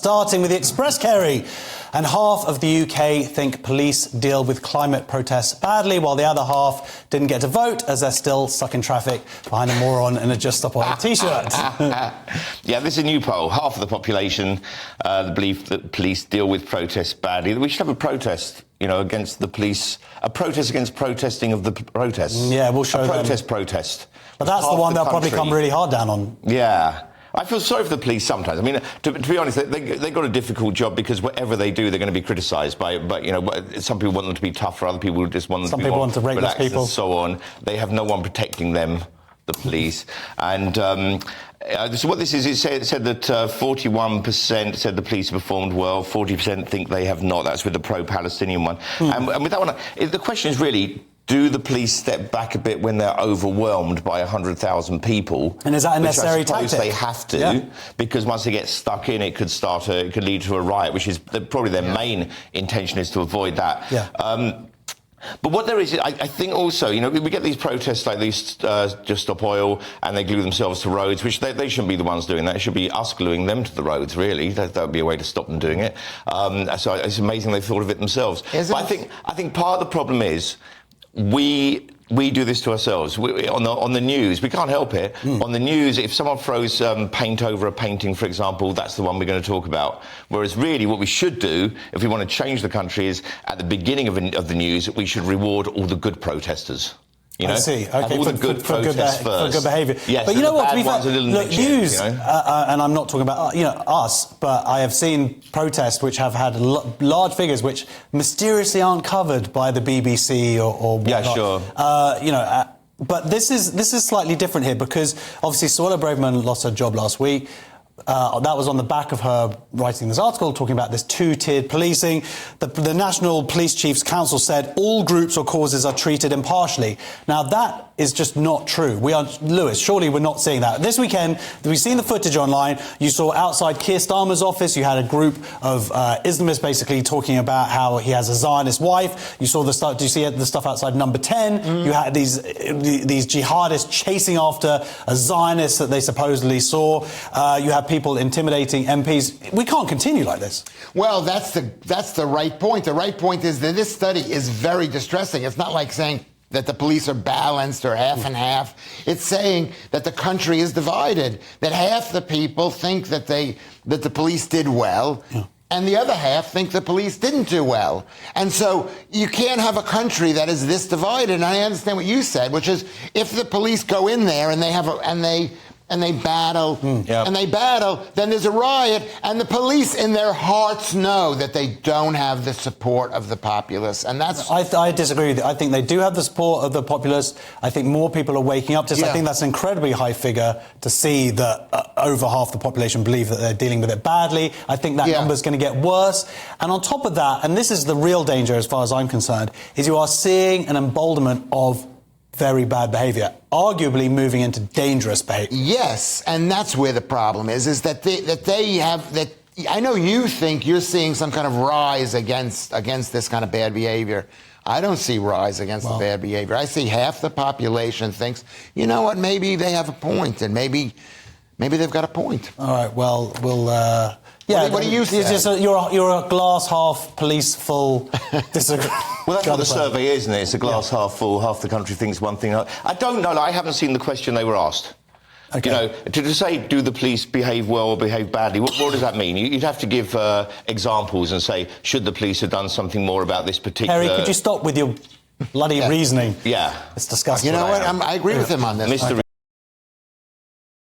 starting with the Express, Kerry. And half of the UK think police deal with climate protests badly, while the other half didn't get to vote as they're still stuck in traffic behind a moron in a Just Stop Oil T-shirt. Yeah, this is a new poll. Half of the population believe that police deal with protests badly. We should have a protest, against the police. A protest against protesting of the protests. Yeah, we'll show them. Protest. But that's the one they'll probably come really hard down on. Yeah. I feel sorry for the police sometimes. I mean, to be honest, they've got a difficult job because whatever they do, they're going to be criticised by. But some people want them to be tougher, other people just want them to be more want to rape those people, and so on. They have no one protecting them, the police. And so what this is, it said that 41% said the police performed well, 40% think they have not. That's with the pro-Palestinian one. And with that one, the question is really, do the police step back a bit when they're overwhelmed by 100,000 people? And is that a necessary tactic? I suppose tactic? They have to, because once they get stuck in, it could lead to a riot, which is probably their main intention is to avoid that. Yeah. But what there is, I think also, we get these protests like these Just Stop Oil, and they glue themselves to roads, which they shouldn't be the ones doing that. It should be us gluing them to the roads, really. That would be a way to stop them doing it. So it's amazing they've thought of it themselves. But I think part of the problem is we do this to ourselves. On the news, we can't help it. On the news, if someone throws paint over a painting, for example, that's the one we're going to talk about. Whereas really what we should do, if we want to change the country, is at the beginning of the news, we should reward all the good protesters. I see. Okay, all the good protests first. For good behaviour. Yes, but you know what? To be fair, look, news, and I'm not talking about us, but I have seen protests which have had large figures which mysteriously aren't covered by the BBC or whatnot. Yeah, sure. But this is slightly different here because obviously Suella Braverman lost her job last week. That was on the back of her writing this article talking about this two-tiered policing. The National Police Chiefs Council said all groups or causes are treated impartially. Now, that is just not true. Lewis, surely we're not seeing that. This weekend, we've seen the footage online. You saw outside Keir Starmer's office, you had a group of Islamists basically talking about how he has a Zionist wife. You saw the stuff, do you see the stuff outside Number 10? You had these jihadists chasing after a Zionist that they supposedly saw. You have people intimidating MPs. We can't continue like this. Well, that's the right point. The right point is that this study is very distressing. It's not like saying that the police are balanced or half and half. It's saying that the country is divided, that half the people think that the police did well, and the other half think the police didn't do well. And so you can't have a country that is this divided. And I understand what you said, which is if the police go in there and they battle, then there's a riot, and the police in their hearts know that they don't have the support of the populace, and that's... I disagree with you. I think they do have the support of the populace. I think more people are waking up to this. I think that's an incredibly high figure to see that over half the population believe that they're dealing with it badly. I think that number's going to get worse. And on top of that, and this is the real danger as far as I'm concerned, is you are seeing an emboldenment of very bad behaviour, arguably moving into dangerous behaviour. Yes, and that's where the problem is that they have that. I know you think you're seeing some kind of rise against this kind of bad behaviour. I don't see rise against the bad behaviour. I see half the population thinks, you know what, maybe they have a point, and maybe they've got a point. All right, well, we'll... what do you say? You're a glass half police full disagreement. Well, that's what the survey is, isn't it? It's a glass half full. Half the country thinks one thing. I don't know. I haven't seen the question they were asked. Okay. To say, do the police behave well or behave badly, what does that mean? You'd have to give examples and say, should the police have done something more about this particular... Harry, could you stop with your bloody reasoning? Yeah. It's disgusting. You know what? I agree with him on this. Mr.